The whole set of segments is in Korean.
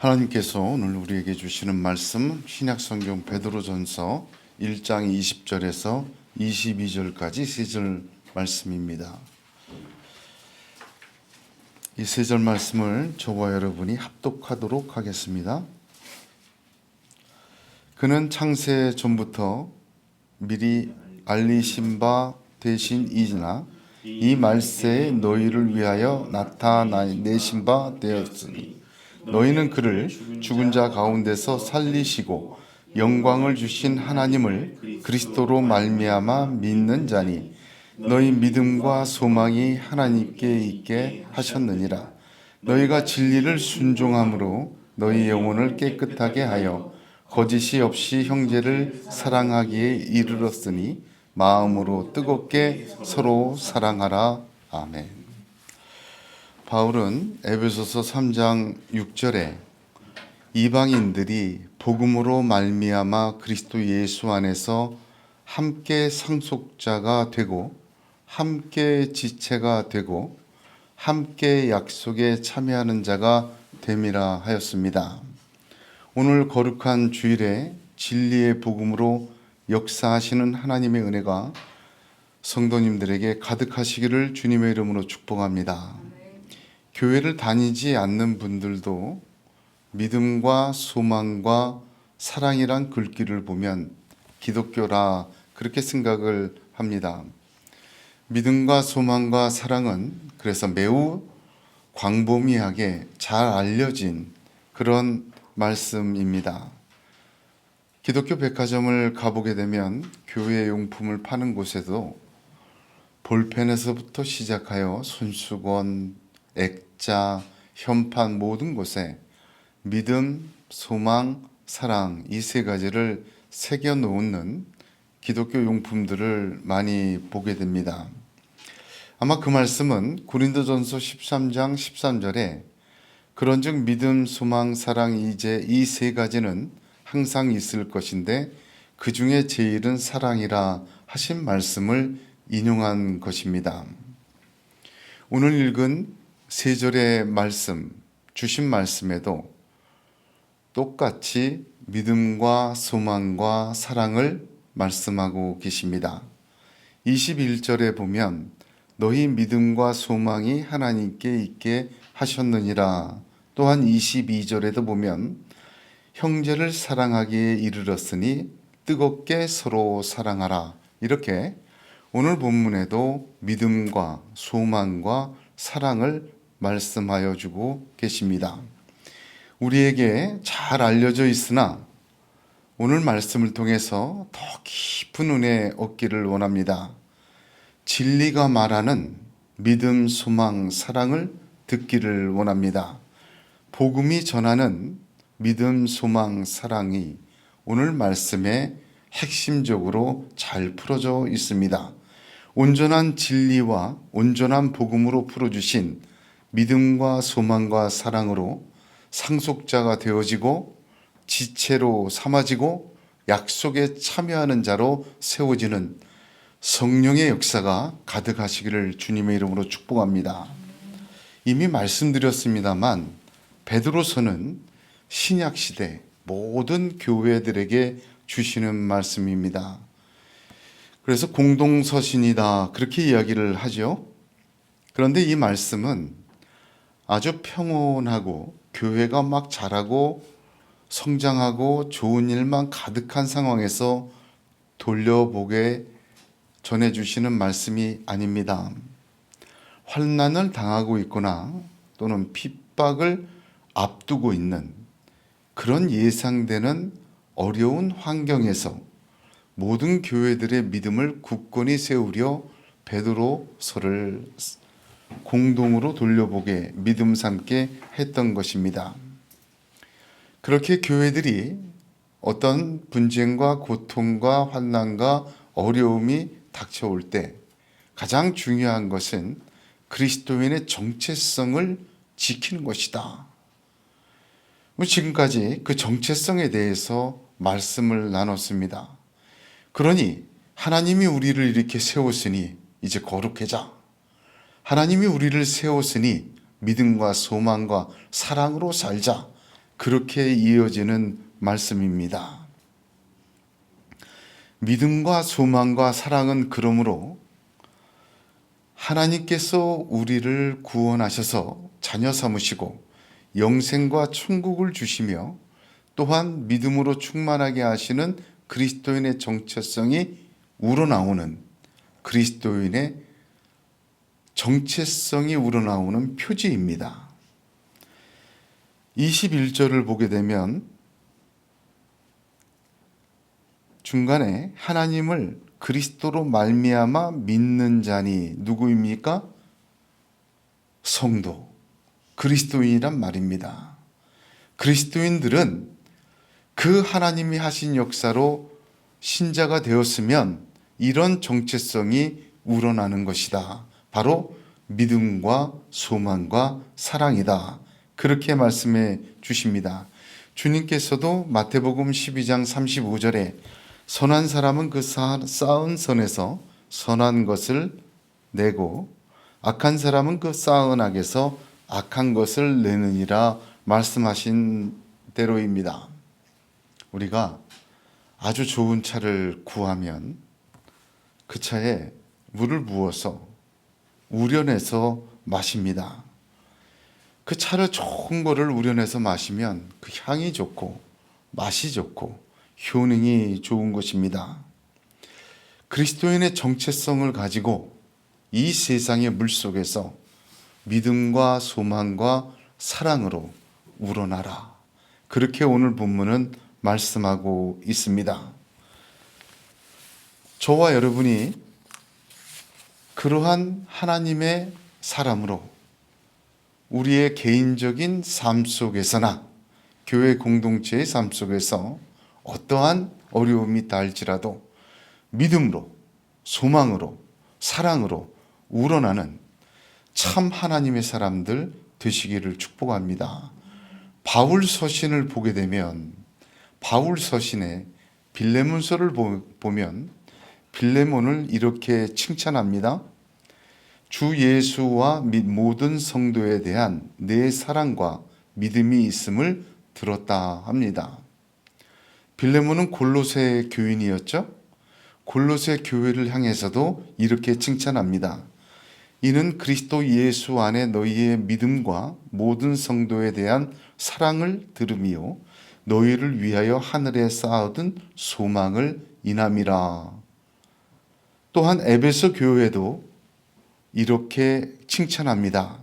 하나님께서 오늘 우리에게 주시는 말씀 신약성경 베드로전서 1장 20절에서 22절까지 세 절 말씀입니다. 이 세 절 말씀을 저와 여러분이 합독하도록 하겠습니다. 그는 창세 전부터 미리 알리신 바 되신이나 이 말세에 너희를 위하여 나타내신 바 되었으니 너희는 그를 죽은 자 가운데서 살리시고 영광을 주신 하나님을 그리스도로 말미암아 믿는 자니 너희 믿음과 소망이 하나님께 있게 하셨느니라. 너희가 진리를 순종함으로 너희 영혼을 깨끗하게 하여 거짓이 없이 형제를 사랑하기에 이르렀으니 마음으로 뜨겁게 서로 사랑하라. 아멘. 바울은 에베소서 3장 6절에 이방인들이 복음으로 말미암아 그리스도 예수 안에서 함께 상속자가 되고 함께 지체가 되고 함께 약속에 참여하는 자가 됨이라 하였습니다. 오늘 거룩한 주일에 진리의 복음으로 역사하시는 하나님의 은혜가 성도님들에게 가득하시기를 주님의 이름으로 축복합니다. 교회를 다니지 않는 분들도 믿음과 소망과 사랑이란 글귀를 보면 기독교라 그렇게 생각을 합니다. 믿음과 소망과 사랑은 그래서 매우 광범위하게 잘 알려진 그런 말씀입니다. 기독교 백화점을 가보게 되면 교회 용품을 파는 곳에도 볼펜에서부터 시작하여 손수건, 액자, 현판 모든 곳에 믿음, 소망, 사랑 이 세 가지를 새겨 놓는 기독교 용품들을 많이 보게 됩니다. 아마 그 말씀은 고린도전서 13장 13절에 그런즉 믿음, 소망, 사랑 이제 이 세 가지는 항상 있을 것인데 그 중에 제일은 사랑이라 하신 말씀을 인용한 것입니다. 오늘 읽은 세 절의 말씀, 주신 말씀에도 똑같이 믿음과 소망과 사랑을 말씀하고 계십니다. 21절에 보면 너희 믿음과 소망이 하나님께 있게 하셨느니라. 또한 22절에도 보면 형제를 사랑하기에 이르렀으니 뜨겁게 서로 사랑하라. 이렇게 오늘 본문에도 믿음과 소망과 사랑을 말씀하여 주고 계십니다. 우리에게 잘 알려져 있으나 오늘 말씀을 통해서 더 깊은 은혜 얻기를 원합니다. 진리가 말하는 믿음, 소망, 사랑을 듣기를 원합니다. 복음이 전하는 믿음, 소망, 사랑이 오늘 말씀에 핵심적으로 잘 풀어져 있습니다. 온전한 진리와 온전한 복음으로 풀어주신 믿음과 소망과 사랑으로 상속자가 되어지고 지체로 삼아지고 약속에 참여하는 자로 세워지는 성령의 역사가 가득하시기를 주님의 이름으로 축복합니다. 이미 말씀드렸습니다만 베드로서는 신약시대 모든 교회들에게 주시는 말씀입니다. 그래서 공동서신이다 그렇게 이야기를 하죠. 그런데 이 말씀은 아주 평온하고 교회가 막 자라고 성장하고 좋은 일만 가득한 상황에서 돌려보게 전해주시는 말씀이 아닙니다. 환난을 당하고 있거나 또는 핍박을 앞두고 있는 그런 예상되는 어려운 환경에서 모든 교회들의 믿음을 굳건히 세우려 베드로서를 공동으로 돌려보게 믿음 삼게 했던 것입니다. 그렇게 교회들이 어떤 분쟁과 고통과 환난과 어려움이 닥쳐올 때 가장 중요한 것은 그리스도인의 정체성을 지키는 것이다. 지금까지 그 정체성에 대해서 말씀을 나눴습니다. 그러니 하나님이 우리를 이렇게 세웠으니 이제 거룩해자. 하나님이 우리를 세웠으니 믿음과 소망과 사랑으로 살자. 그렇게 이어지는 말씀입니다. 믿음과 소망과 사랑은 그러므로 하나님께서 우리를 구원하셔서 자녀 삼으시고 영생과 천국을 주시며 또한 믿음으로 충만하게 하시는 그리스도인의 정체성이 우러나오는 그리스도인의 정체성이 우러나오는 표지입니다. 21절을 보게 되면 중간에 하나님을 그리스도로 말미암아 믿는 자니 누구입니까? 성도, 그리스도인이란 말입니다. 그리스도인들은 그 하나님이 하신 역사로 신자가 되었으면 이런 정체성이 우러나는 것이다. 바로 믿음과 소망과 사랑이다. 그렇게 말씀해 주십니다. 주님께서도 마태복음 12장 35절에 선한 사람은 그 쌓은 선에서 선한 것을 내고 악한 사람은 그 쌓은 악에서 악한 것을 내느니라 말씀하신 대로입니다. 우리가 아주 좋은 차를 구하면 그 차에 물을 부어서 우려내서 마십니다. 그 차를 좋은 거를 우려내서 마시면 그 향이 좋고 맛이 좋고 효능이 좋은 것입니다. 그리스도인의 정체성을 가지고 이 세상의 물속에서 믿음과 소망과 사랑으로 우러나라. 그렇게 오늘 본문은 말씀하고 있습니다. 저와 여러분이 그러한 하나님의 사람으로 우리의 개인적인 삶 속에서나 교회 공동체의 삶 속에서 어떠한 어려움이 있다 할지라도 믿음으로, 소망으로, 사랑으로 우러나는 참 하나님의 사람들 되시기를 축복합니다. 바울 서신을 보게 되면 바울 서신의 빌레몬서를 보면 빌레몬을 이렇게 칭찬합니다. 주 예수와 및 모든 성도에 대한 내 사랑과 믿음이 있음을 들었다 합니다. 빌레몬은 골로새 교인이었죠. 골로새 교회를 향해서도 이렇게 칭찬합니다. 이는 그리스도 예수 안에 너희의 믿음과 모든 성도에 대한 사랑을 들음이요 너희를 위하여 하늘에 쌓아둔 소망을 인함이라. 또한 에베소 교회도 이렇게 칭찬합니다.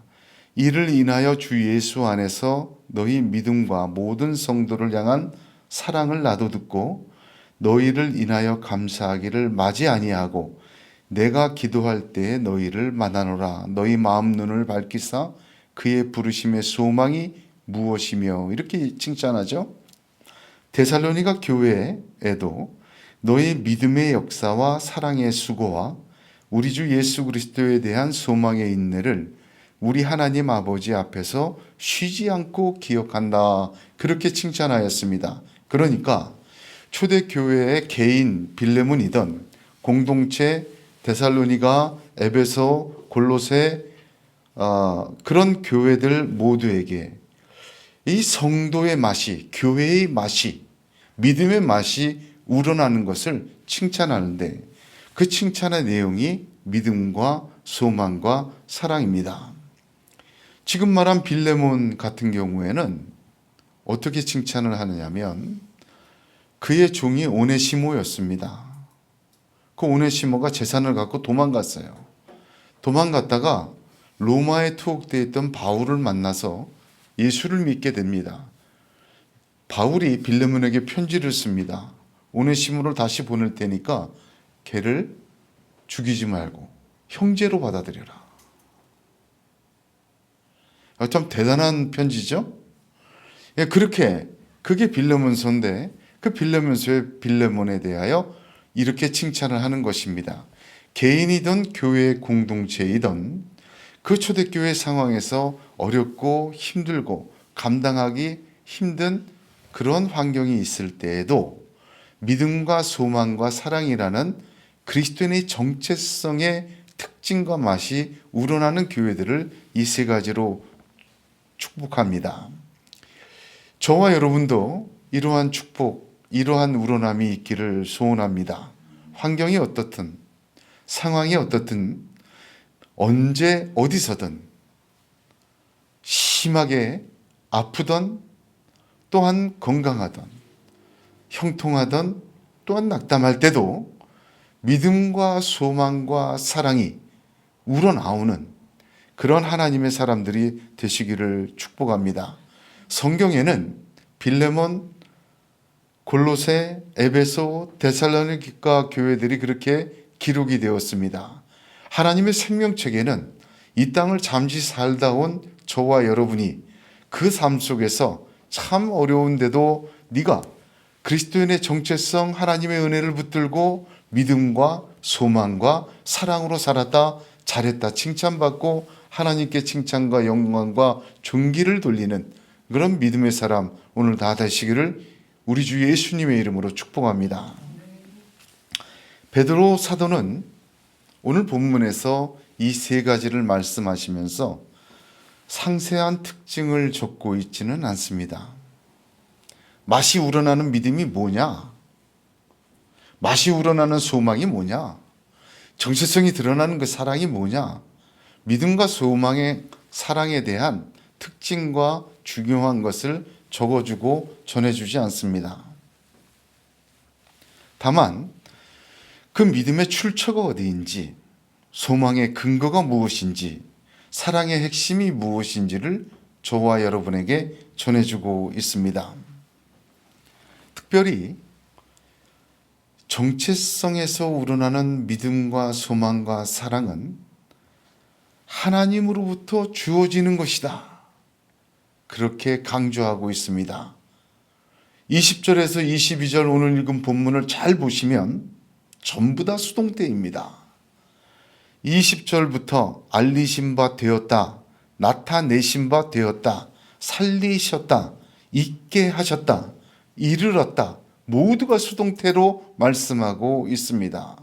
이를 인하여 주 예수 안에서 너희 믿음과 모든 성도를 향한 사랑을 나도 듣고 너희를 인하여 감사하기를 마지 아니하고 내가 기도할 때에 너희를 만나노라. 너희 마음 눈을 밝히사 그의 부르심의 소망이 무엇이며 이렇게 칭찬하죠. 데살로니가 교회에도 너희 믿음의 역사와 사랑의 수고와 우리 주 예수 그리스도에 대한 소망의 인내를 우리 하나님 아버지 앞에서 쉬지 않고 기억한다. 그렇게 칭찬하였습니다. 그러니까 초대교회의 개인 빌레몬이던 공동체 데살로니가, 에베소, 골로새 그런 교회들 모두에게 이 성도의 맛이, 교회의 맛이, 믿음의 맛이 우러나는 것을 칭찬하는데 그 칭찬의 내용이 믿음과 소망과 사랑입니다. 지금 말한 빌레몬 같은 경우에는 어떻게 칭찬을 하느냐면 그의 종이 오네시모였습니다. 그 오네시모가 재산을 갖고 도망갔어요. 도망갔다가 로마에 투옥되어 있던 바울을 만나서 예수를 믿게 됩니다. 바울이 빌레몬에게 편지를 씁니다. 오네시모를 다시 보낼 테니까 걔를 죽이지 말고 형제로 받아들여라. 참 대단한 편지죠? 그렇게 그게 빌레몬서인데 그 빌레몬서의 빌레몬에 대하여 이렇게 칭찬을 하는 것입니다. 개인이든 교회 공동체이든 그 초대교회 상황에서 어렵고 힘들고 감당하기 힘든 그런 환경이 있을 때에도 믿음과 소망과 사랑이라는 그리스도인의 정체성의 특징과 맛이 우러나는 교회들을 이 세 가지로 축복합니다. 저와 여러분도 이러한 축복, 이러한 우러남이 있기를 소원합니다. 환경이 어떻든, 상황이 어떻든, 언제 어디서든 심하게 아프던, 또한 건강하던, 형통하던, 또한 낙담할 때도 믿음과 소망과 사랑이 우러나오는 그런 하나님의 사람들이 되시기를 축복합니다. 성경에는 빌레몬, 골로새, 에베소, 데살로니가 교회들이 그렇게 기록이 되었습니다. 하나님의 생명책에는 이 땅을 잠시 살다 온 저와 여러분이 그 삶 속에서 참 어려운데도 네가 그리스도인의 정체성, 하나님의 은혜를 붙들고 믿음과 소망과 사랑으로 살았다, 잘했다 칭찬받고 하나님께 칭찬과 영광과 존귀를 돌리는 그런 믿음의 사람 오늘 다 되시기를 우리 주 예수님의 이름으로 축복합니다. 베드로 사도는 오늘 본문에서 이 세 가지를 말씀하시면서 상세한 특징을 적고 있지는 않습니다. 맛이 우러나는 믿음이 뭐냐? 맛이 우러나는 소망이 뭐냐? 정체성이 드러나는 그 사랑이 뭐냐? 믿음과 소망의 사랑에 대한 특징과 중요한 것을 적어주고 전해주지 않습니다. 다만 그 믿음의 출처가 어디인지, 소망의 근거가 무엇인지, 사랑의 핵심이 무엇인지를 저와 여러분에게 전해주고 있습니다. 특별히 정체성에서 우러나는 믿음과 소망과 사랑은 하나님으로부터 주어지는 것이다. 그렇게 강조하고 있습니다. 20절에서 22절 오늘 읽은 본문을 잘 보시면 전부 다 수동태입니다. 20절부터 알리신 바 되었다, 나타내신 바 되었다, 살리셨다, 있게 하셨다, 이르렀다, 모두가 수동태로 말씀하고 있습니다.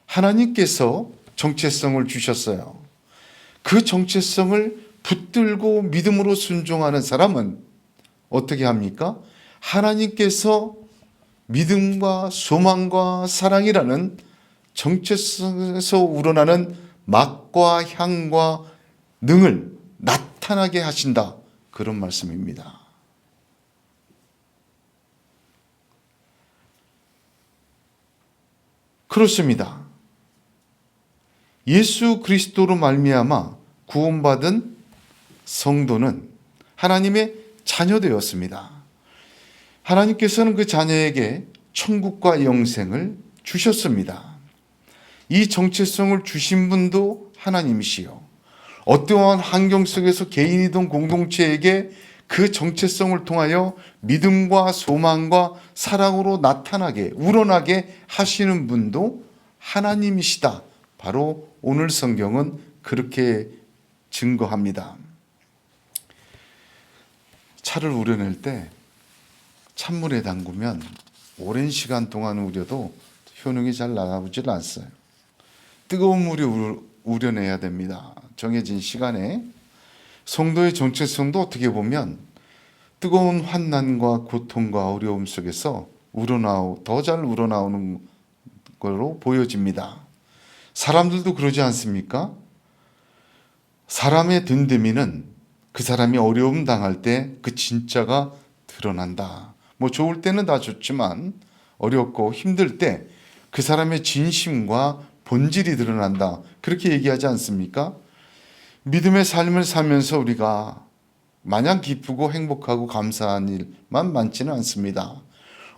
하나님께서 정체성을 주셨어요. 그 정체성을 붙들고 믿음으로 순종하는 사람은 어떻게 합니까? 하나님께서 믿음과 소망과 사랑이라는 정체성에서 우러나는 맛과 향과 능을 나타나게 하신다. 그런 말씀입니다. 그렇습니다. 예수 그리스도로 말미암아 구원받은 성도는 하나님의 자녀되었습니다. 하나님께서는 그 자녀에게 천국과 영생을 주셨습니다. 이 정체성을 주신 분도 하나님이시요, 어떠한 환경 속에서 개인이든 공동체에게 그 정체성을 통하여 믿음과 소망과 사랑으로 나타나게 우러나게 하시는 분도 하나님이시다. 바로 오늘 성경은 그렇게 증거합니다. 차를 우려낼 때 찬물에 담그면 오랜 시간 동안 우려도 효능이 잘 나오질 않아요. 뜨거운 물이 우려내야 됩니다. 정해진 시간에. 성도의 정체성도 어떻게 보면 뜨거운 환난과 고통과 어려움 속에서 더 잘 우러나오는 걸로 보여집니다. 사람들도 그러지 않습니까? 사람의 됨됨이는 그 사람이 어려움 당할 때 그 진짜가 드러난다. 뭐 좋을 때는 다 좋지만 어렵고 힘들 때 그 사람의 진심과 본질이 드러난다. 그렇게 얘기하지 않습니까? 믿음의 삶을 살면서 우리가 마냥 기쁘고 행복하고 감사한 일만 많지는 않습니다.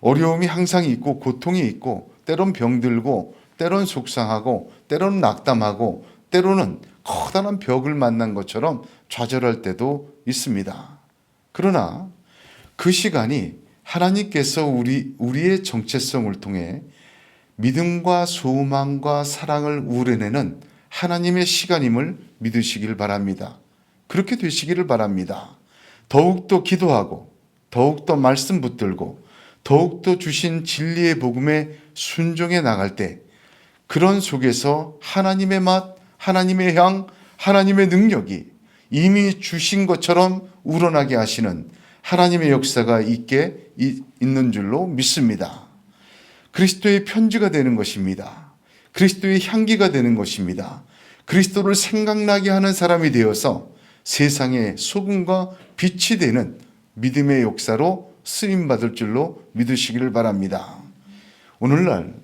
어려움이 항상 있고 고통이 있고 때론 병들고 때론 속상하고 때론 낙담하고 때로는 커다란 벽을 만난 것처럼 좌절할 때도 있습니다. 그러나 그 시간이 하나님께서 우리의 정체성을 통해 믿음과 소망과 사랑을 우러내는 하나님의 시간임을 믿으시길 바랍니다. 그렇게 되시기를 바랍니다. 더욱더 기도하고 더욱더 말씀 붙들고 더욱더 주신 진리의 복음에 순종해 나갈 때 그런 속에서 하나님의 맛, 하나님의 향, 하나님의 능력이 이미 주신 것처럼 우러나게 하시는 하나님의 역사가 있는 줄로 믿습니다. 그리스도의 편지가 되는 것입니다. 그리스도의 향기가 되는 것입니다. 그리스도를 생각나게 하는 사람이 되어서 세상의 소금과 빛이 되는 믿음의 역사로 쓰임받을 줄로 믿으시기를 바랍니다. 오늘날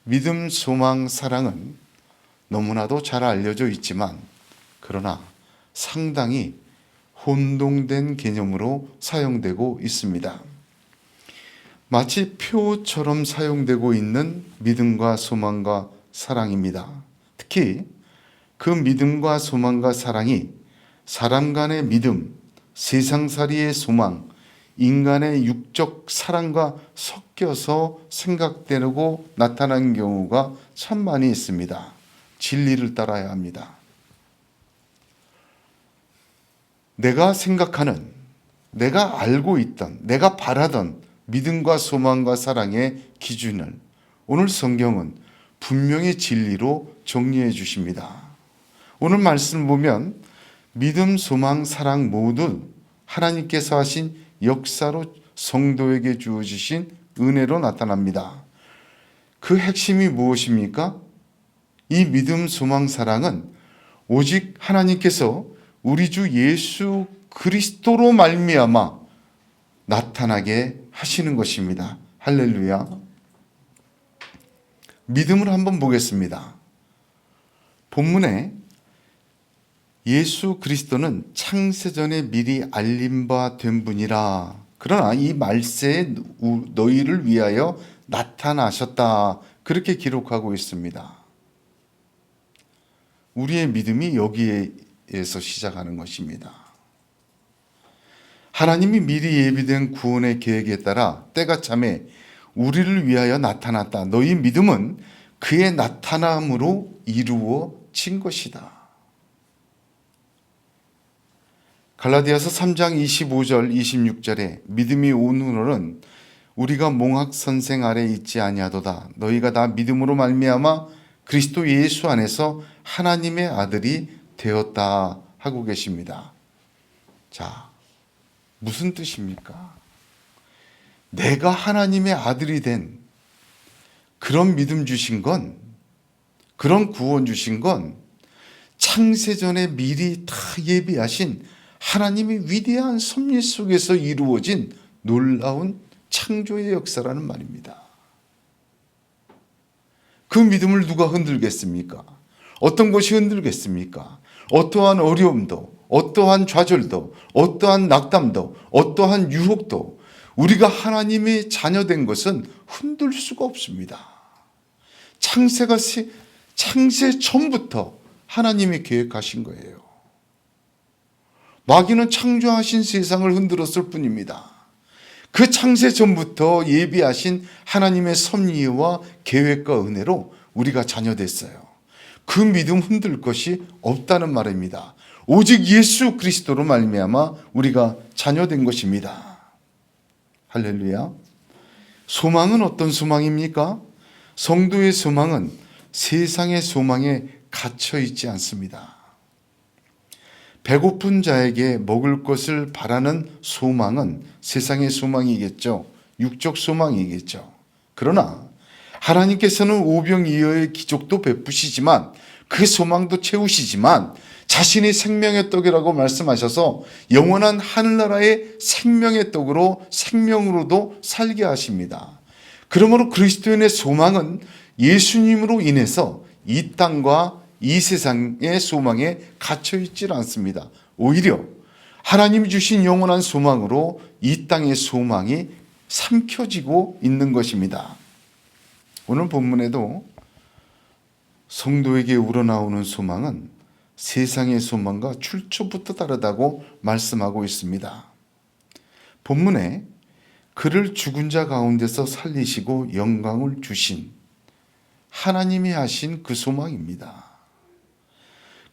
믿음, 소망, 사랑은 너무나도 잘 알려져 있지만 그러나 상당히 혼동된 개념으로 사용되고 있습니다. 마치 표처럼 사용되고 있는 믿음과 소망과 사랑입니다. 특히 그 믿음과 소망과 사랑이 사람 간의 믿음, 세상살이의 소망, 인간의 육적 사랑과 섞여서 생각되고 나타나는 경우가 참 많이 있습니다. 진리를 따라야 합니다. 내가 생각하는, 내가 알고 있던, 내가 바라던 믿음과 소망과 사랑의 기준을 오늘 성경은 분명히 진리로 정리해 주십니다. 오늘 말씀을 보면 믿음, 소망, 사랑 모두 하나님께서 하신 역사로 성도에게 주어지신 은혜로 나타납니다. 그 핵심이 무엇입니까? 이 믿음, 소망, 사랑은 오직 하나님께서 우리 주 예수 그리스도로 말미암아 나타나게 하시는 것입니다. 할렐루야. 믿음을 한번 보겠습니다. 본문에 예수 그리스도는 창세전에 미리 알림 바 된 분이라. 그러나 이 말세에 너희를 위하여 나타나셨다. 그렇게 기록하고 있습니다. 우리의 믿음이 여기에서 시작하는 것입니다. 하나님이 미리 예비된 구원의 계획에 따라 때가 참에 우리를 위하여 나타났다. 너희 믿음은 그의 나타남으로 이루어진 것이다. 갈라디아서 3장 25절 26절에 믿음이 온 후로는 우리가 몽학선생 아래 있지 아니하도다. 너희가 다 믿음으로 말미암아 그리스도 예수 안에서 하나님의 아들이 되었다 하고 계십니다. 자, 무슨 뜻입니까? 내가 하나님의 아들이 된 그런 믿음 주신 건, 그런 구원 주신 건 창세전에 미리 다 예비하신 하나님의 위대한 섭리 속에서 이루어진 놀라운 창조의 역사라는 말입니다. 그 믿음을 누가 흔들겠습니까? 어떤 것이 흔들겠습니까? 어떠한 어려움도, 어떠한 좌절도, 어떠한 낙담도, 어떠한 유혹도 우리가 하나님의 자녀된 것은 흔들 수가 없습니다. 창세 전부터 하나님이 계획하신 거예요. 마귀는 창조하신 세상을 흔들었을 뿐입니다. 그 창세 전부터 예비하신 하나님의 섭리와 계획과 은혜로 우리가 자녀됐어요. 그 믿음 흔들 것이 없다는 말입니다. 오직 예수 그리스도로 말미암아 우리가 자녀된 것입니다. 할렐루야. 소망은 어떤 소망입니까? 성도의 소망은 세상의 소망에 갇혀 있지 않습니다. 배고픈 자에게 먹을 것을 바라는 소망은 세상의 소망이겠죠. 육적 소망이겠죠. 그러나 하나님께서는 오병이어의 기적도 베푸시지만 그 소망도 채우시지만 자신이 생명의 떡이라고 말씀하셔서 영원한 하늘나라의 생명의 떡으로 생명으로도 살게 하십니다. 그러므로 그리스도인의 소망은 예수님으로 인해서 이 땅과 이 세상의 소망에 갇혀 있질 않습니다. 오히려 하나님이 주신 영원한 소망으로 이 땅의 소망이 삼켜지고 있는 것입니다. 오늘 본문에도 성도에게 우러나오는 소망은 세상의 소망과 출처부터 다르다고 말씀하고 있습니다. 본문에 그를 죽은 자 가운데서 살리시고 영광을 주신 하나님이 하신 그 소망입니다.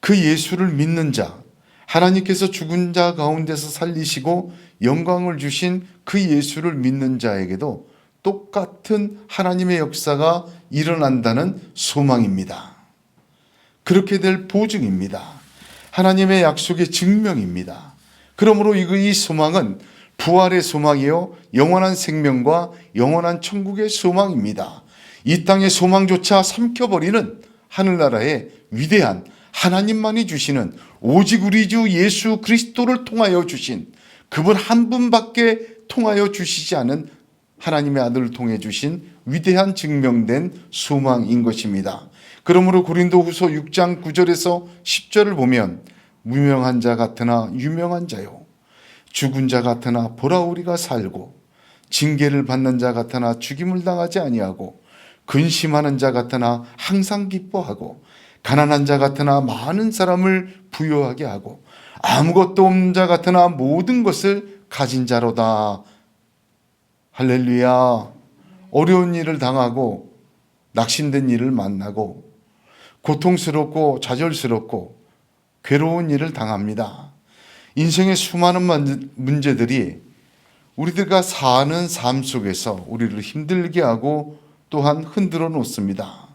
그 예수를 믿는 자, 하나님께서 죽은 자 가운데서 살리시고 영광을 주신 그 예수를 믿는 자에게도 똑같은 하나님의 역사가 일어난다는 소망입니다. 그렇게 될 보증입니다. 하나님의 약속의 증명입니다. 그러므로 이 소망은 부활의 소망이요 영원한 생명과 영원한 천국의 소망입니다. 이 땅의 소망조차 삼켜버리는 하늘나라의 위대한 하나님만이 주시는, 오직 우리 주 예수 그리스도를 통하여 주신, 그분 한 분밖에 통하여 주시지 않은 하나님의 아들을 통해 주신 위대한 증명된 소망인 것입니다. 그러므로 고린도후서 6장 9절에서 10절을 보면, 무명한 자 같으나 유명한 자요, 죽은 자 같으나 보라 우리가 살고, 징계를 받는 자 같으나 죽임을 당하지 아니하고, 근심하는 자 같으나 항상 기뻐하고, 가난한 자 같으나 많은 사람을 부유하게 하고, 아무것도 없는 자 같으나 모든 것을 가진 자로다. 할렐루야. 어려운 일을 당하고 낙심된 일을 만나고 고통스럽고 좌절스럽고 괴로운 일을 당합니다. 인생의 수많은 문제들이 우리들과 사는 삶 속에서 우리를 힘들게 하고 또한 흔들어 놓습니다.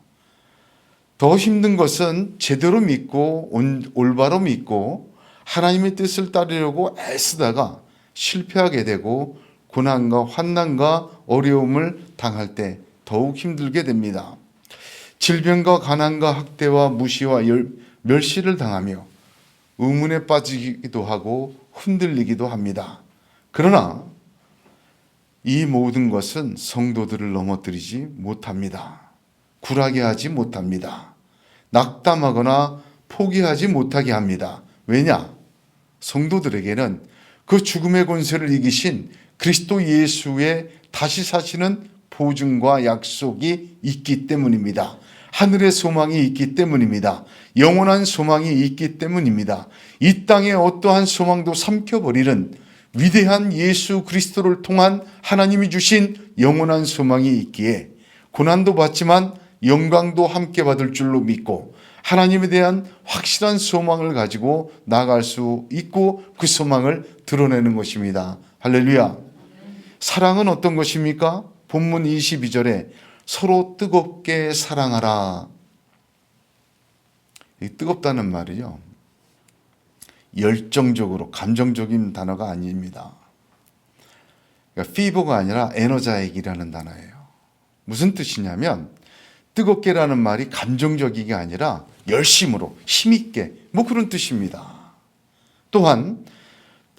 더 힘든 것은 제대로 믿고 올바로 믿고 하나님의 뜻을 따르려고 애쓰다가 실패하게 되고 고난과 환난과 어려움을 당할 때 더욱 힘들게 됩니다. 질병과 가난과 학대와 무시와 멸시를 당하며 의문에 빠지기도 하고 흔들리기도 합니다. 그러나 이 모든 것은 성도들을 넘어뜨리지 못합니다. 굴하게 하지 못합니다. 낙담하거나 포기하지 못하게 합니다. 왜냐? 성도들에게는 그 죽음의 권세를 이기신 그리스도 예수의 다시 사시는 보증과 약속이 있기 때문입니다. 하늘의 소망이 있기 때문입니다. 영원한 소망이 있기 때문입니다. 이 땅의 어떠한 소망도 삼켜버리는 위대한 예수 그리스도를 통한 하나님이 주신 영원한 소망이 있기에 고난도 받지만 영광도 함께 받을 줄로 믿고 하나님에 대한 확실한 소망을 가지고 나아갈 수 있고 그 소망을 드러내는 것입니다. 할렐루야. 사랑은 어떤 것입니까? 본문 22절에 서로 뜨겁게 사랑하라. 이 뜨겁다는 말이요, 열정적으로 감정적인 단어가 아닙니다. 그러니까 피버가 아니라 에너자익이라는 단어예요. 무슨 뜻이냐면 뜨겁게라는 말이 감정적이게 아니라 열심으로 힘있게 뭐 그런 뜻입니다. 또한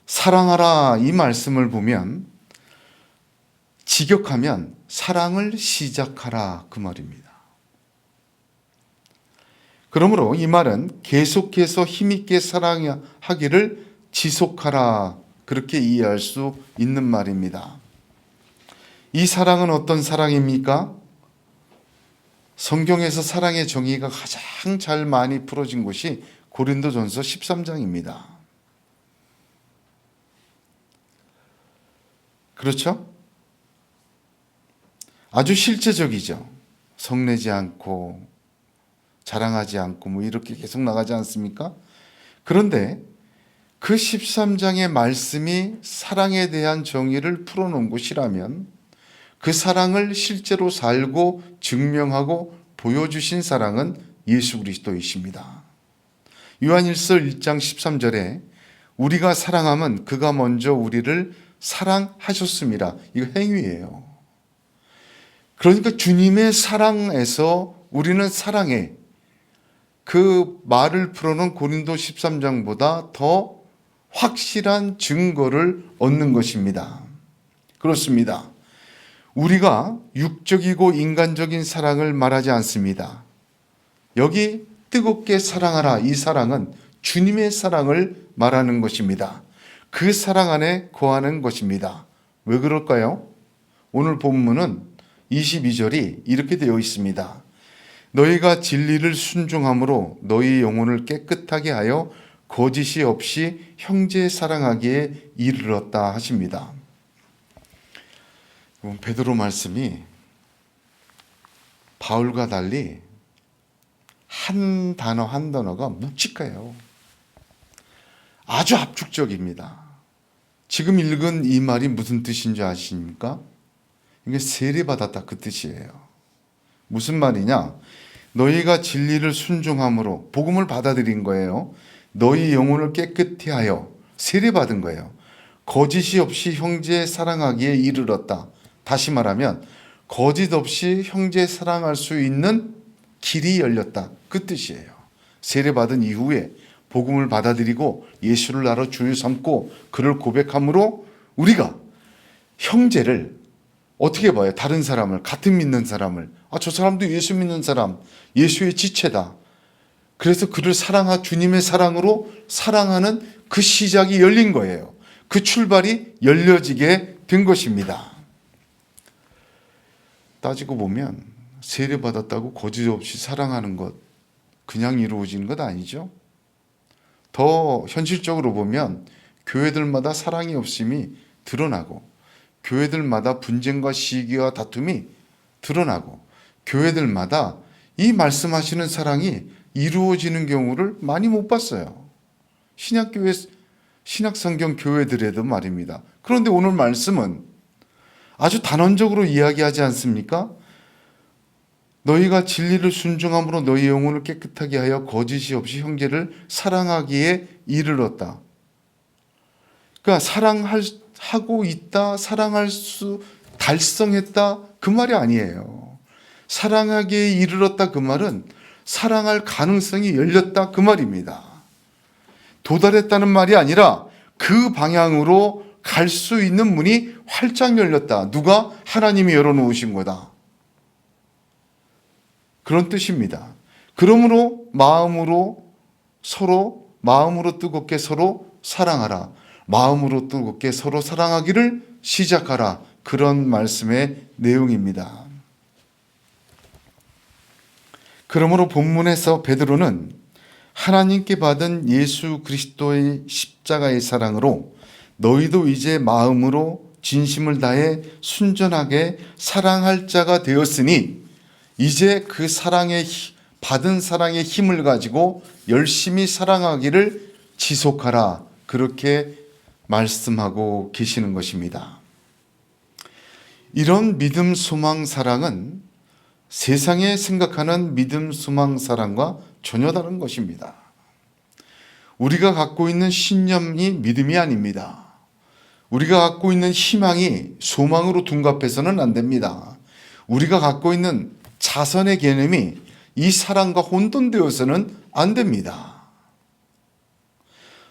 사랑하라 이 말씀을 보면 직역하면 사랑을 시작하라 그 말입니다. 그러므로 이 말은 계속해서 힘있게 사랑하기를 지속하라 그렇게 이해할 수 있는 말입니다. 이 사랑은 어떤 사랑입니까? 성경에서 사랑의 정의가 가장 잘 많이 풀어진 곳이 고린도전서 13장입니다. 그렇죠? 아주 실제적이죠. 성내지 않고 자랑하지 않고 뭐 이렇게 계속 나가지 않습니까? 그런데 그 13장의 말씀이 사랑에 대한 정의를 풀어놓은 곳이라면 그 사랑을 실제로 살고 증명하고 보여주신 사랑은 예수 그리스도이십니다. 요한일서 1장 13절에 우리가 사랑하면 그가 먼저 우리를 사랑하셨습니다. 이거 행위예요. 그러니까 주님의 사랑에서 우리는 사랑해. 그 말을 풀어놓은 고린도 13장보다 더 확실한 증거를 얻는 것입니다. 그렇습니다. 우리가 육적이고 인간적인 사랑을 말하지 않습니다. 여기 뜨겁게 사랑하라 이 사랑은 주님의 사랑을 말하는 것입니다. 그 사랑 안에 거하는 것입니다. 왜 그럴까요? 오늘 본문은 22절이 이렇게 되어 있습니다. 너희가 진리를 순종함으로 너희 영혼을 깨끗하게 하여 거짓이 없이 형제 사랑하기에 이르렀다 하십니다. 베드로 말씀이 바울과 달리 한 단어 한 단어가 묵직해요. 아주 압축적입니다. 지금 읽은 이 말이 무슨 뜻인지 아십니까? 이게 세례받았다 그 뜻이에요. 무슨 말이냐? 너희가 진리를 순종함으로 복음을 받아들인 거예요. 너희 영혼을 깨끗히 하여 세례받은 거예요. 거짓이 없이 형제 사랑하기에 이르렀다. 다시 말하면 거짓 없이 형제 사랑할 수 있는 길이 열렸다. 그 뜻이에요. 세례받은 이후에 복음을 받아들이고 예수를 알아 주유 삼고 그를 고백함으로 우리가 형제를 어떻게 봐요? 다른 사람을, 같은 믿는 사람을, 저 사람도 예수 믿는 사람, 예수의 지체다. 그래서 그를 주님의 사랑으로 사랑하는 그 시작이 열린 거예요. 그 출발이 열려지게 된 것입니다. 따지고 보면 세례받았다고 거짓 없이 사랑하는 것 그냥 이루어지는 것 아니죠. 더 현실적으로 보면 교회들마다 사랑이 없음이 드러나고, 교회들마다 분쟁과 시기와 다툼이 드러나고, 교회들마다 이 말씀하시는 사랑이 이루어지는 경우를 많이 못 봤어요. 신약교회, 신약성경 교회들에도 말입니다. 그런데 오늘 말씀은 아주 단언적으로 이야기하지 않습니까? 너희가 진리를 순종함으로 너희 영혼을 깨끗하게 하여 거짓이 없이 형제를 사랑하기에 이르렀다. 그러니까 사랑하고 있다, 달성했다 그 말이 아니에요. 사랑하기에 이르렀다 그 말은 사랑할 가능성이 열렸다 그 말입니다. 도달했다는 말이 아니라 그 방향으로 갈 수 있는 문이 활짝 열렸다. 누가? 하나님이 열어놓으신 거다. 그런 뜻입니다. 그러므로 마음으로 뜨겁게 서로 사랑하라. 마음으로 뜨겁게 서로 사랑하기를 시작하라. 그런 말씀의 내용입니다. 그러므로 본문에서 베드로는 하나님께 받은 예수 그리스도의 십자가의 사랑으로 너희도 이제 마음으로 진심을 다해 순전하게 사랑할 자가 되었으니 이제 그 받은 사랑의 힘을 가지고 열심히 사랑하기를 지속하라. 그렇게 말씀하고 계시는 것입니다. 이런 믿음, 소망, 사랑은 세상에 생각하는 믿음, 소망, 사랑과 전혀 다른 것입니다. 우리가 갖고 있는 신념이 믿음이 아닙니다. 우리가 갖고 있는 희망이 소망으로 둔갑해서는 안 됩니다. 우리가 갖고 있는 자선의 개념이 이 사랑과 혼돈되어서는 안 됩니다.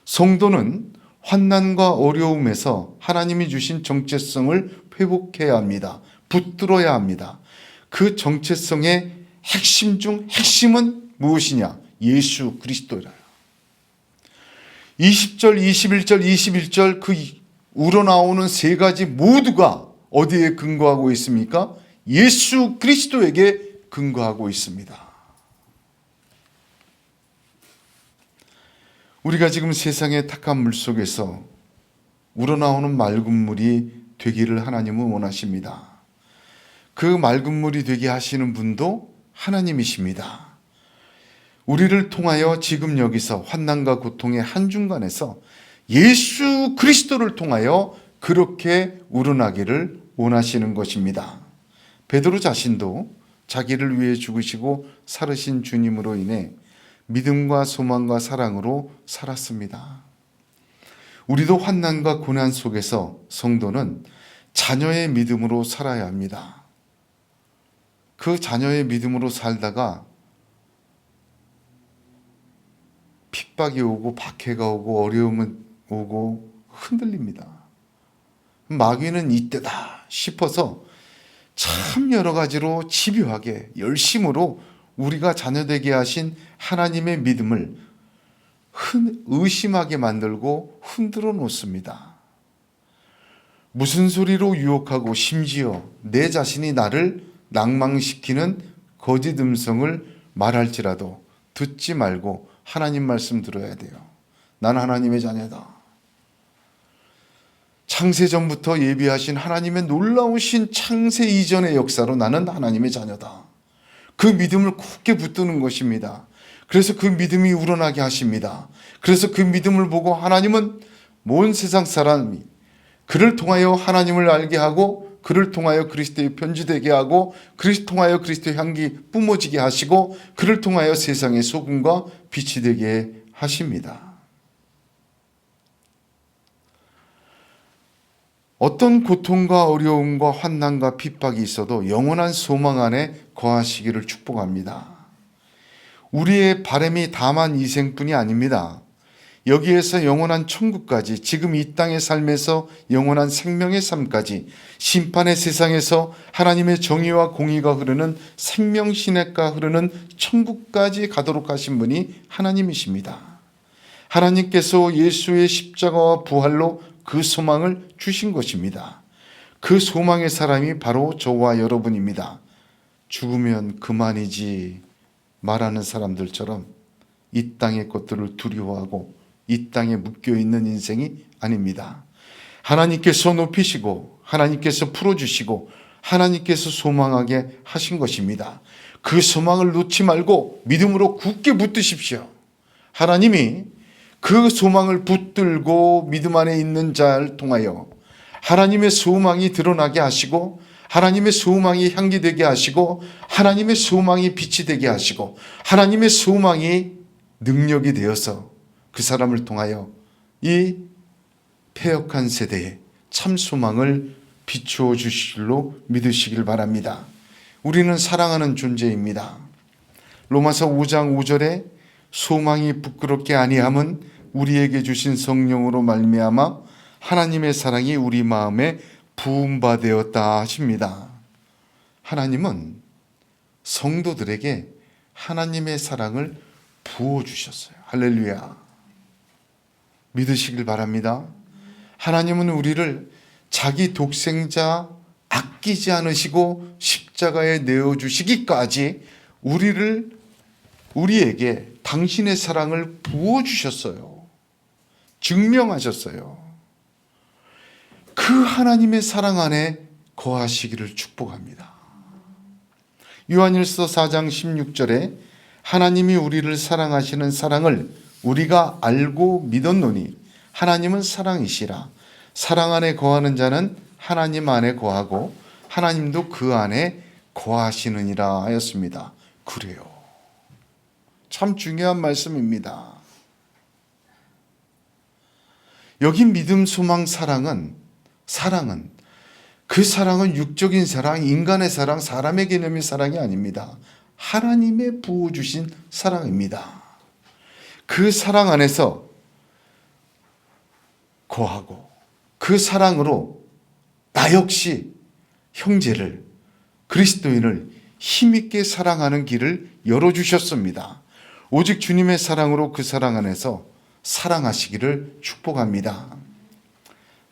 성도는 환난과 어려움에서 하나님이 주신 정체성을 회복해야 합니다. 붙들어야 합니다. 그 정체성의 핵심 중 핵심은 무엇이냐? 예수 그리스도라. 20절, 21절, 21절 그 우러나오는 세 가지 모두가 어디에 근거하고 있습니까? 예수 그리스도에게 근거하고 있습니다. 우리가 지금 세상의 탁한 물 속에서 우러나오는 맑은 물이 되기를 하나님은 원하십니다. 그 맑은 물이 되게 하시는 분도 하나님이십니다. 우리를 통하여 지금 여기서 환난과 고통의 한중간에서 예수 그리스도를 통하여 그렇게 우러나기를 원하시는 것입니다. 베드로 자신도 자기를 위해 죽으시고 살으신 주님으로 인해 믿음과 소망과 사랑으로 살았습니다. 우리도 환난과 고난 속에서 성도는 자녀의 믿음으로 살아야 합니다. 그 자녀의 믿음으로 살다가 핍박이 오고 박해가 오고 어려움은 오고 흔들립니다. 마귀는 이때다 싶어서 참 여러 가지로 집요하게 열심으로 우리가 자녀되게 하신 하나님의 믿음을 의심하게 만들고 흔들어 놓습니다. 무슨 소리로 유혹하고 심지어 내 자신이 나를 낭망시키는 거짓 음성을 말할지라도 듣지 말고 하나님 말씀 들어야 돼요. 나는 하나님의 자녀다. 창세전부터 예비하신 하나님의 놀라우신 창세 이전의 역사로 나는 하나님의 자녀다. 그 믿음을 굳게 붙드는 것입니다. 그래서 그 믿음이 우러나게 하십니다. 그래서 그 믿음을 보고 하나님은 온 세상 사람이 그를 통하여 하나님을 알게 하고 그를 통하여 그리스도의 편지되게 하고 그를 통하여 그리스도의 향기 뿜어지게 하시고 그를 통하여 세상의 소금과 빛이 되게 하십니다. 어떤 고통과 어려움과 환난과 핍박이 있어도 영원한 소망 안에 거하시기를 축복합니다. 우리의 바람이 다만 이 생뿐이 아닙니다. 여기에서 영원한 천국까지, 지금 이 땅의 삶에서 영원한 생명의 삶까지, 심판의 세상에서 하나님의 정의와 공의가 흐르는 생명 시내가 흐르는 천국까지 가도록 하신 분이 하나님이십니다. 하나님께서 예수의 십자가와 부활로 그 소망을 주신 것입니다. 그 소망의 사람이 바로 저와 여러분입니다. 죽으면 그만이지 말하는 사람들처럼 이 땅의 것들을 두려워하고 이 땅에 묶여있는 인생이 아닙니다. 하나님께서 높이시고 하나님께서 풀어주시고 하나님께서 소망하게 하신 것입니다. 그 소망을 놓지 말고 믿음으로 굳게 붙드십시오. 하나님이 그 소망을 붙들고 믿음 안에 있는 자를 통하여 하나님의 소망이 드러나게 하시고 하나님의 소망이 향기 되게 하시고 하나님의 소망이 빛이 되게 하시고 하나님의 소망이 능력이 되어서 그 사람을 통하여 이 패역한 세대에 참 소망을 비추어 주실 줄로 믿으시길 바랍니다. 우리는 사랑하는 존재입니다. 로마서 5장 5절에 소망이 부끄럽게 아니함은 우리에게 주신 성령으로 말미암아 하나님의 사랑이 우리 마음에 부음받되었다 하십니다. 하나님은 성도들에게 하나님의 사랑을 부어주셨어요. 할렐루야. 믿으시길 바랍니다. 하나님은 우리를 자기 독생자 아끼지 않으시고 십자가에 내어주시기까지 우리에게 당신의 사랑을 부어주셨어요. 증명하셨어요. 그 하나님의 사랑 안에 거하시기를 축복합니다. 요한일서 4장 16절에 하나님이 우리를 사랑하시는 사랑을 우리가 알고 믿었노니 하나님은 사랑이시라. 사랑 안에 거하는 자는 하나님 안에 거하고 하나님도 그 안에 거하시느니라 하였습니다. 그래요. 참 중요한 말씀입니다. 여기 믿음, 소망, 사랑은 그 사랑은 육적인 사랑, 인간의 사랑, 사람의 개념의 사랑이 아닙니다. 하나님의 부어주신 사랑입니다. 그 사랑 안에서 거하고 그 사랑으로 나 역시 형제를, 그리스도인을 힘있게 사랑하는 길을 열어주셨습니다. 오직 주님의 사랑으로 그 사랑 안에서 사랑하시기를 축복합니다.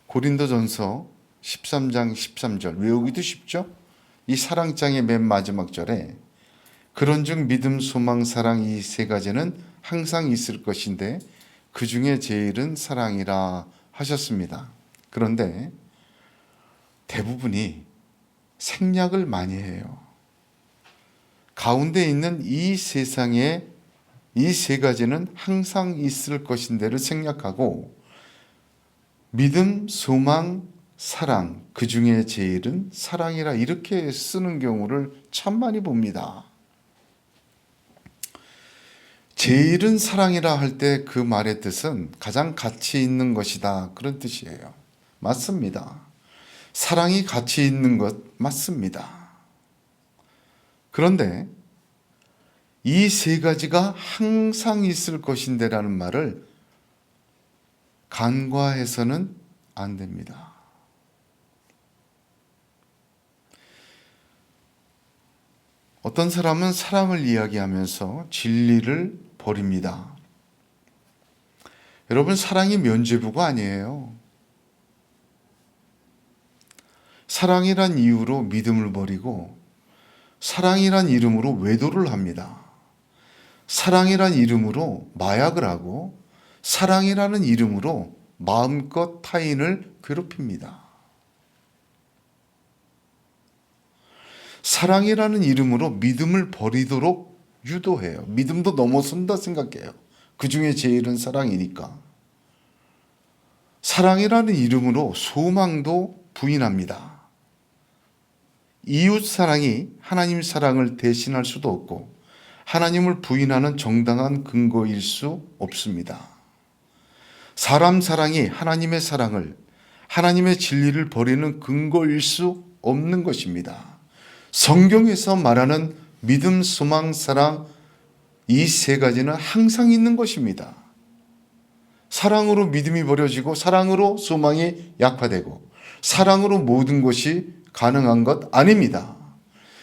고린도전서 13장 13절 외우기도 쉽죠? 이 사랑장의 맨 마지막 절에 그런즉 믿음, 소망, 사랑 이 세 가지는 항상 있을 것인데 그 중에 제일은 사랑이라 하셨습니다. 그런데 대부분이 생략을 많이 해요. 가운데 있는 이 세상에 이 세 가지는 항상 있을 것인데를 생략하고 믿음, 소망, 사랑, 그 중에 제일은 사랑이라 이렇게 쓰는 경우를 참 많이 봅니다. 제일은 사랑이라 할 때 그 말의 뜻은 가장 가치 있는 것이다, 그런 뜻이에요. 맞습니다. 사랑이 가치 있는 것 맞습니다. 그런데 이 세 가지가 항상 있을 것인데라는 말을 간과해서는 안 됩니다. 어떤 사람은 사랑을 이야기하면서 진리를 버립니다. 여러분, 사랑이 면죄부가 아니에요. 사랑이란 이유로 믿음을 버리고 사랑이란 이름으로 외도를 합니다. 사랑이란 이름으로 마약을 하고 사랑이라는 이름으로 마음껏 타인을 괴롭힙니다. 사랑이라는 이름으로 믿음을 버리도록 유도해요. 믿음도 넘어선다 생각해요. 그 중에 제일은 사랑이니까. 사랑이라는 이름으로 소망도 부인합니다. 이웃 사랑이 하나님 사랑을 대신할 수도 없고 하나님을 부인하는 정당한 근거일 수 없습니다. 사람 사랑이 하나님의 사랑을, 하나님의 진리를 버리는 근거일 수 없는 것입니다. 성경에서 말하는 믿음, 소망, 사랑, 이 세 가지는 항상 있는 것입니다. 사랑으로 믿음이 버려지고 사랑으로 소망이 약화되고 사랑으로 모든 것이 가능한 것 아닙니다.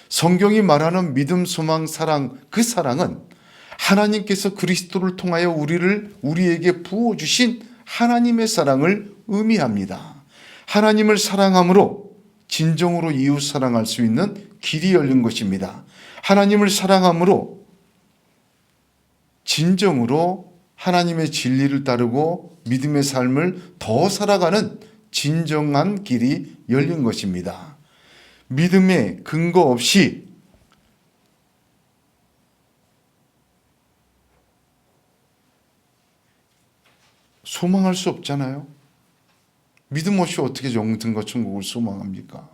성경이 말하는 믿음, 소망, 사랑, 그 사랑은 하나님께서 그리스도를 통하여 우리에게 부어주신 하나님의 사랑을 의미합니다. 하나님을 사랑함으로 진정으로 이웃 사랑할 수 있는 길이 열린 것입니다. 하나님을 사랑함으로 진정으로 하나님의 진리를 따르고 믿음의 삶을 더 살아가는 진정한 길이 열린 것입니다. 믿음의 근거 없이 소망할 수 없잖아요. 믿음 없이 어떻게 영생과 천국을 소망합니까?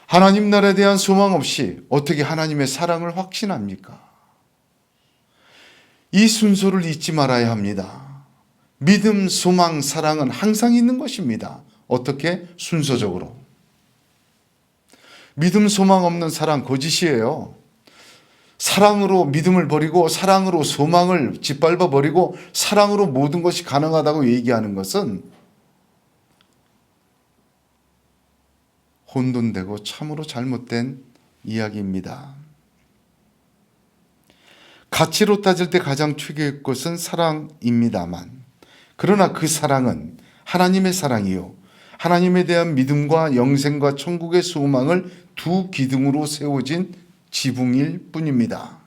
하나님 나라에 대한 소망 없이 어떻게 하나님의 사랑을 확신합니까? 이 순서를 잊지 말아야 합니다. 믿음, 소망, 사랑은 항상 있는 것입니다. 어떻게? 순서적으로. 믿음, 소망 없는 사랑 거짓이에요. 사랑으로 믿음을 버리고 사랑으로 소망을 짓밟아 버리고 사랑으로 모든 것이 가능하다고 얘기하는 것은 혼돈되고 참으로 잘못된 이야기입니다. 가치로 따질 때 가장 최고의 것은 사랑입니다만, 그러나 그 사랑은 하나님의 사랑이요, 하나님에 대한 믿음과 영생과 천국의 소망을 두 기둥으로 세워진 지붕일 뿐입니다.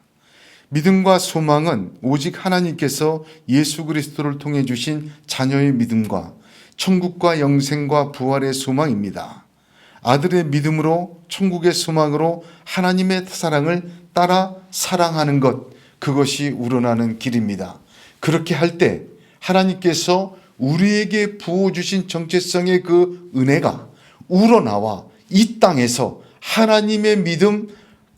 믿음과 소망은 오직 하나님께서 예수 그리스도를 통해 주신 자녀의 믿음과 천국과 영생과 부활의 소망입니다. 아들의 믿음으로 천국의 소망으로 하나님의 사랑을 따라 사랑하는 것, 그것이 우러나는 길입니다. 그렇게 할 때 하나님께서 우리에게 부어주신 정체성의 그 은혜가 우러나와 이 땅에서 하나님의 믿음,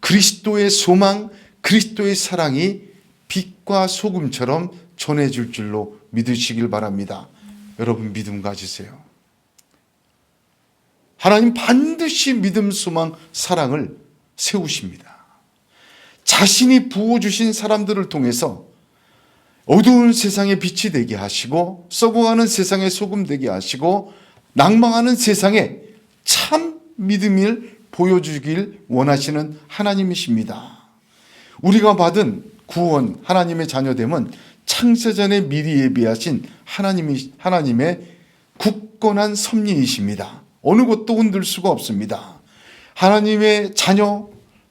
그리스도의 소망, 그리스도의 사랑이 빛과 소금처럼 전해질 줄로 믿으시길 바랍니다. 여러분 믿음 가지세요. 하나님 반드시 믿음, 소망, 사랑을 세우십니다. 자신이 부어주신 사람들을 통해서 어두운 세상에 빛이 되게 하시고 썩어가는 세상에 소금 되게 하시고 낭망하는 세상에 참 믿음을 보여주길 원하시는 하나님이십니다. 우리가 받은 구원, 하나님의 자녀됨은 창세전에 미리 예비하신 하나님의 굳건한 섭리이십니다. 어느 것도 흔들 수가 없습니다. 하나님의 자녀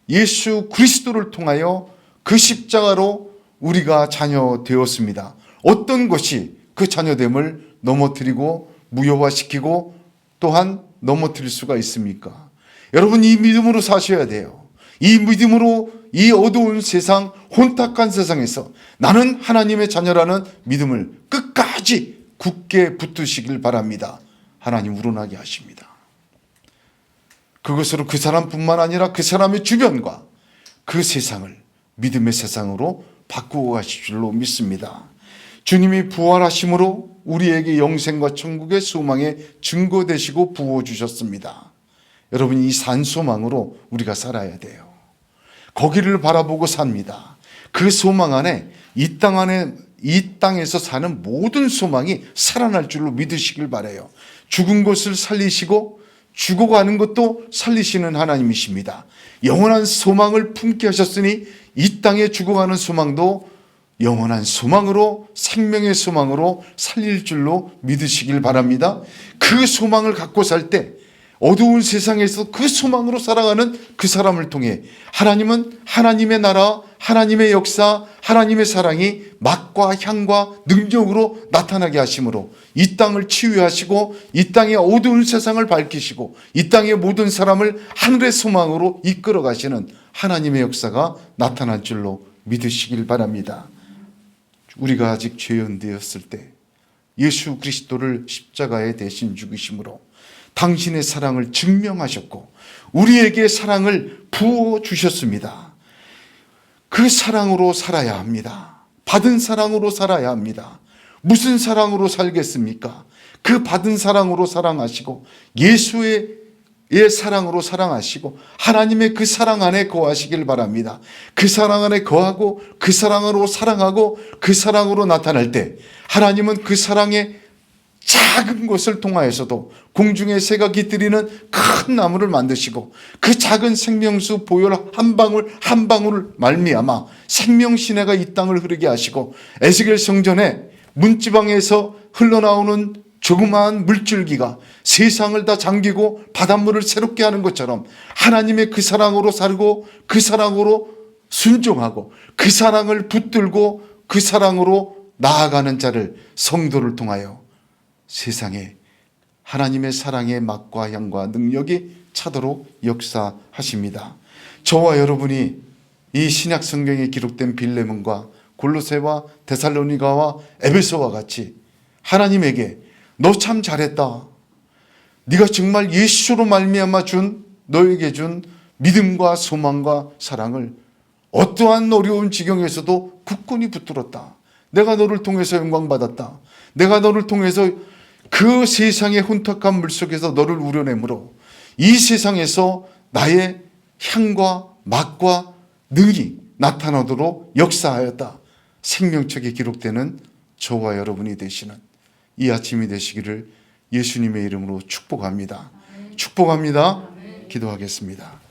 예수 그리스도를 통하여 그 십자가로 우리가 자녀 되었습니다. 어떤 것이 그 자녀됨을 넘어뜨리고 무효화시키고 또한 넘어뜨릴 수가 있습니까? 여러분 이 믿음으로 사셔야 돼요. 이 믿음으로 이 어두운 세상, 혼탁한 세상에서 나는 하나님의 자녀라는 믿음을 끝까지 굳게 붙드시길 바랍니다. 하나님 우러나게 하십니다. 그것으로 그 사람뿐만 아니라 그 사람의 주변과 그 세상을 믿음의 세상으로 바꾸어 가실 줄로 믿습니다. 주님이 부활하심으로 우리에게 영생과 천국의 소망의 증거 되시고 부어주셨습니다. 여러분 이 산소망으로 우리가 살아야 돼요. 거기를 바라보고 삽니다. 그 소망 안에 이 땅에서 사는 모든 소망이 살아날 줄로 믿으시길 바라요. 죽은 것을 살리시고 죽어가는 것도 살리시는 하나님이십니다. 영원한 소망을 품게 하셨으니 이 땅에 죽어가는 소망도 영원한 소망으로 생명의 소망으로 살릴 줄로 믿으시길 바랍니다. 그 소망을 갖고 살 때 어두운 세상에서 그 소망으로 살아가는 그 사람을 통해 하나님은 하나님의 나라, 하나님의 역사, 하나님의 사랑이 맛과 향과 능력으로 나타나게 하심으로 이 땅을 치유하시고 이 땅의 어두운 세상을 밝히시고 이 땅의 모든 사람을 하늘의 소망으로 이끌어 가시는 하나님의 역사가 나타날 줄로 믿으시길 바랍니다. 우리가 아직 죄인되었을 때 예수 그리스도를 십자가에 대신 죽이심으로 당신의 사랑을 증명하셨고 우리에게 사랑을 부어주셨습니다. 그 사랑으로 살아야 합니다. 받은 사랑으로 살아야 합니다. 무슨 사랑으로 살겠습니까? 그 받은 사랑으로 사랑하시고 예수의 사랑으로 사랑하시고 하나님의 그 사랑 안에 거하시길 바랍니다. 그 사랑 안에 거하고 그 사랑으로 사랑하고 그 사랑으로 나타날 때 하나님은 그 사랑의 작은 것을 통하여서도 공중의 새가 깃들이는 큰 나무를 만드시고 그 작은 생명수 보혈 한 방울 한 방울을 말미암아 생명시내가 이 땅을 흐르게 하시고 에스겔 성전에 문지방에서 흘러나오는 조그마한 물줄기가 세상을 다 잠기고 바닷물을 새롭게 하는 것처럼 하나님의 그 사랑으로 살고 그 사랑으로 순종하고 그 사랑을 붙들고 그 사랑으로 나아가는 자를 성도를 통하여 세상에 하나님의 사랑의 맛과 향과 능력이 차도록 역사하십니다. 저와 여러분이 이 신약 성경에 기록된 빌레몬과 골로새와 데살로니가와 에베소와 같이 하나님에게 너 참 잘했다. 네가 정말 예수로 말미암아 준 너에게 준 믿음과 소망과 사랑을 어떠한 어려운 지경에서도 굳건히 붙들었다. 내가 너를 통해서 영광받았다. 내가 너를 통해서 그 세상의 혼탁한 물속에서 너를 우려내므로 이 세상에서 나의 향과 맛과 능이 나타나도록 역사하였다. 생명책에 기록되는 저와 여러분이 되시는 이 아침이 되시기를 예수님의 이름으로 축복합니다. 축복합니다. 기도하겠습니다.